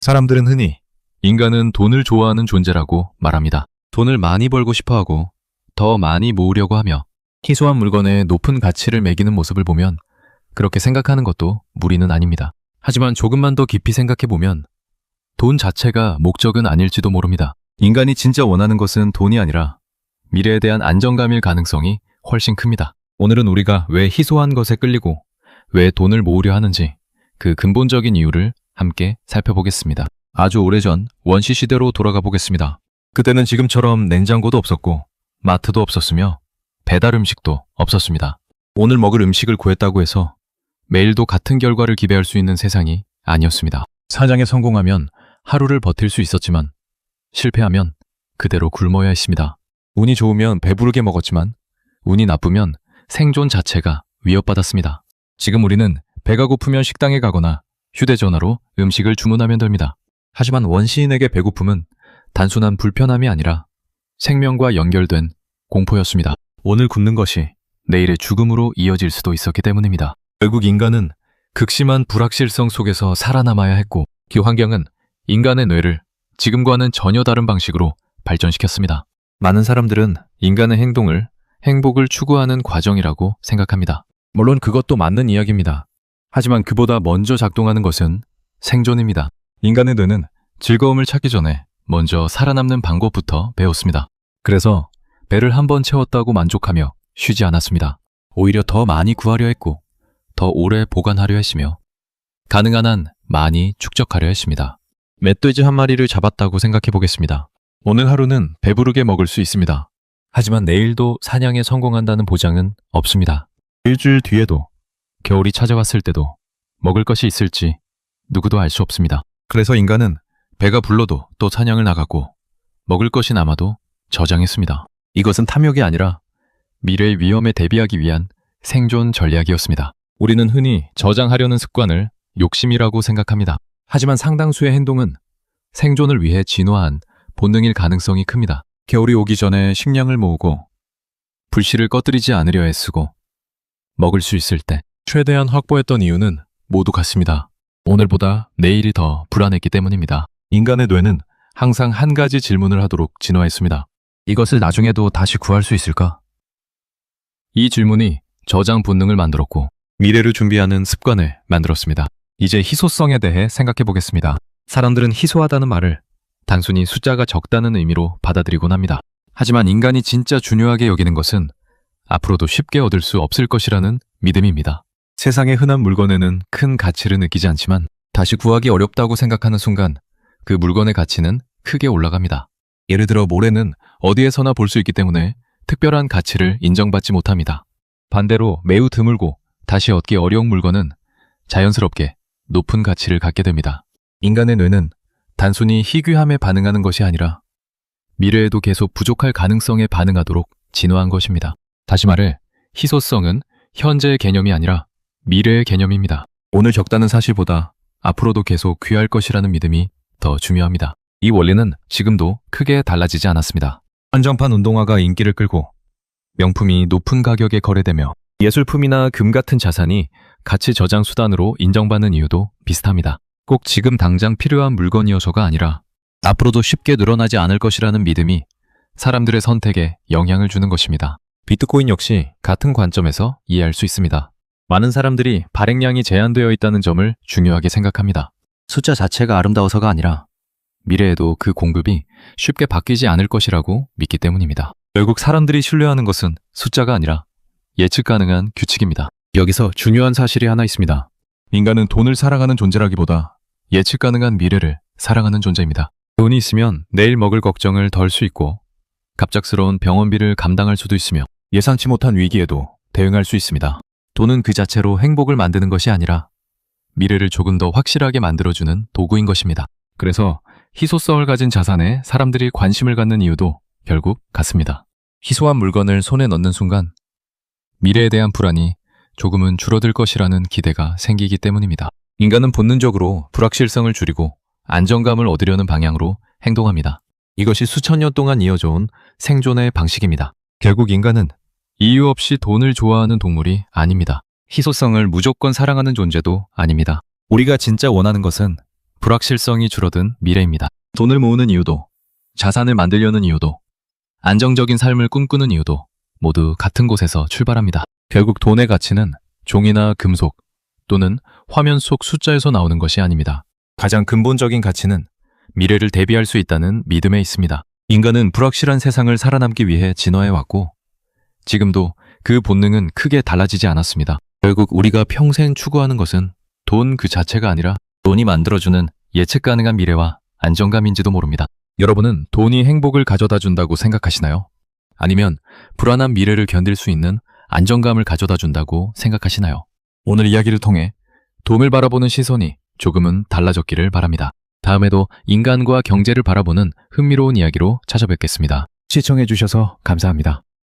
사람들은 흔히 인간은 돈을 좋아하는 존재라고 말합니다. 돈을 많이 벌고 싶어 하고 더 많이 모으려고 하며 희소한 물건에 높은 가치를 매기는 모습을 보면 그렇게 생각하는 것도 무리는 아닙니다. 하지만 조금만 더 깊이 생각해보면 돈 자체가 목적은 아닐지도 모릅니다. 인간이 진짜 원하는 것은 돈이 아니라 미래에 대한 안정감일 가능성이 훨씬 큽니다. 오늘은 우리가 왜 희소한 것에 끌리고 왜 돈을 모으려 하는지 그 근본적인 이유를 함께 살펴보겠습니다. 아주 오래전 원시 시대로 돌아가 보겠습니다. 그때는 지금처럼 냉장고도 없었고 마트도 없었으며 배달 음식도 없었습니다. 오늘 먹을 음식을 구했다고 해서 매일도 같은 결과를 기대할 수 있는 세상이 아니었습니다. 사장에 성공하면 하루를 버틸 수 있었지만 실패하면 그대로 굶어야 했습니다. 운이 좋으면 배부르게 먹었지만 운이 나쁘면 생존 자체가 위협받았습니다. 지금 우리는 배가 고프면 식당에 가거나 휴대전화로 음식을 주문하면 됩니다. 하지만 원시인에게 배고픔은 단순한 불편함이 아니라 생명과 연결된 공포였습니다. 오늘 굶는 것이 내일의 죽음으로 이어질 수도 있었기 때문입니다. 결국 인간은 극심한 불확실성 속에서 살아남아야 했고 그 환경은 인간의 뇌를 지금과는 전혀 다른 방식으로 발전시켰습니다. 많은 사람들은 인간의 행동을 행복을 추구하는 과정이라고 생각합니다. 물론 그것도 맞는 이야기입니다. 하지만 그보다 먼저 작동하는 것은 생존입니다. 인간의 뇌는 즐거움을 찾기 전에 먼저 살아남는 방법부터 배웠습니다. 그래서 배를 한 번 채웠다고 만족하며 쉬지 않았습니다. 오히려 더 많이 구하려 했고 더 오래 보관하려 했으며 가능한 한 많이 축적하려 했습니다. 멧돼지 한 마리를 잡았다고 생각해 보겠습니다. 오늘 하루는 배부르게 먹을 수 있습니다. 하지만 내일도 사냥에 성공한다는 보장은 없습니다. 일주일 뒤에도 겨울이 찾아왔을 때도 먹을 것이 있을지 누구도 알 수 없습니다. 그래서 인간은 배가 불러도 또 사냥을 나갔고 먹을 것이 남아도 저장했습니다. 이것은 탐욕이 아니라 미래의 위험에 대비하기 위한 생존 전략이었습니다. 우리는 흔히 저장하려는 습관을 욕심이라고 생각합니다. 하지만 상당수의 행동은 생존을 위해 진화한 본능일 가능성이 큽니다. 겨울이 오기 전에 식량을 모으고 불씨를 꺼뜨리지 않으려 애쓰고 먹을 수 있을 때 최대한 확보했던 이유는 모두 같습니다. 오늘보다 내일이 더 불안했기 때문입니다. 인간의 뇌는 항상 한 가지 질문을 하도록 진화했습니다. 이것을 나중에도 다시 구할 수 있을까? 이 질문이 저장 본능을 만들었고 미래를 준비하는 습관을 만들었습니다. 이제 희소성에 대해 생각해 보겠습니다. 사람들은 희소하다는 말을 단순히 숫자가 적다는 의미로 받아들이곤 합니다. 하지만 인간이 진짜 중요하게 여기는 것은 앞으로도 쉽게 얻을 수 없을 것이라는 믿음입니다. 세상의 흔한 물건에는 큰 가치를 느끼지 않지만 다시 구하기 어렵다고 생각하는 순간 그 물건의 가치는 크게 올라갑니다. 예를 들어 모래는 어디에서나 볼 수 있기 때문에 특별한 가치를 인정받지 못합니다. 반대로 매우 드물고 다시 얻기 어려운 물건은 자연스럽게 높은 가치를 갖게 됩니다. 인간의 뇌는 단순히 희귀함에 반응하는 것이 아니라 미래에도 계속 부족할 가능성에 반응하도록 진화한 것입니다. 다시 말해 희소성은 현재의 개념이 아니라 미래의 개념입니다. 오늘 적다는 사실보다 앞으로도 계속 귀할 것이라는 믿음이 더 중요합니다. 이 원리는 지금도 크게 달라지지 않았습니다. 한정판 운동화가 인기를 끌고 명품이 높은 가격에 거래되며 예술품이나 금 같은 자산이 가치 저장 수단으로 인정받는 이유도 비슷합니다. 꼭 지금 당장 필요한 물건이어서가 아니라 앞으로도 쉽게 늘어나지 않을 것이라는 믿음이 사람들의 선택에 영향을 주는 것입니다. 비트코인 역시 같은 관점에서 이해할 수 있습니다. 많은 사람들이 발행량이 제한되어 있다는 점을 중요하게 생각합니다. 숫자 자체가 아름다워서가 아니라 미래에도 그 공급이 쉽게 바뀌지 않을 것이라고 믿기 때문입니다. 결국 사람들이 신뢰하는 것은 숫자가 아니라 예측 가능한 규칙입니다. 여기서 중요한 사실이 하나 있습니다. 인간은 돈을 사랑하는 존재라기보다 예측 가능한 미래를 사랑하는 존재입니다. 돈이 있으면 내일 먹을 걱정을 덜 수 있고 갑작스러운 병원비를 감당할 수도 있으며 예상치 못한 위기에도 대응할 수 있습니다. 돈은 그 자체로 행복을 만드는 것이 아니라 미래를 조금 더 확실하게 만들어주는 도구인 것입니다. 그래서 희소성을 가진 자산에 사람들이 관심을 갖는 이유도 결국 같습니다. 희소한 물건을 손에 넣는 순간 미래에 대한 불안이 조금은 줄어들 것이라는 기대가 생기기 때문입니다. 인간은 본능적으로 불확실성을 줄이고 안정감을 얻으려는 방향으로 행동합니다. 이것이 수천 년 동안 이어져 온 생존의 방식입니다. 결국 인간은 이유 없이 돈을 좋아하는 동물이 아닙니다. 희소성을 무조건 사랑하는 존재도 아닙니다. 우리가 진짜 원하는 것은 불확실성이 줄어든 미래입니다. 돈을 모으는 이유도, 자산을 만들려는 이유도, 안정적인 삶을 꿈꾸는 이유도 모두 같은 곳에서 출발합니다. 결국 돈의 가치는 종이나 금속 또는 화면 속 숫자에서 나오는 것이 아닙니다. 가장 근본적인 가치는 미래를 대비할 수 있다는 믿음에 있습니다. 인간은 불확실한 세상을 살아남기 위해 진화해왔고 지금도 그 본능은 크게 달라지지 않았습니다. 결국 우리가 평생 추구하는 것은 돈 그 자체가 아니라 돈이 만들어주는 예측 가능한 미래와 안정감인지도 모릅니다. 여러분은 돈이 행복을 가져다 준다고 생각하시나요? 아니면 불안한 미래를 견딜 수 있는 안정감을 가져다 준다고 생각하시나요? 오늘 이야기를 통해 돈을 바라보는 시선이 조금은 달라졌기를 바랍니다. 다음에도 인간과 경제를 바라보는 흥미로운 이야기로 찾아뵙겠습니다. 시청해주셔서 감사합니다.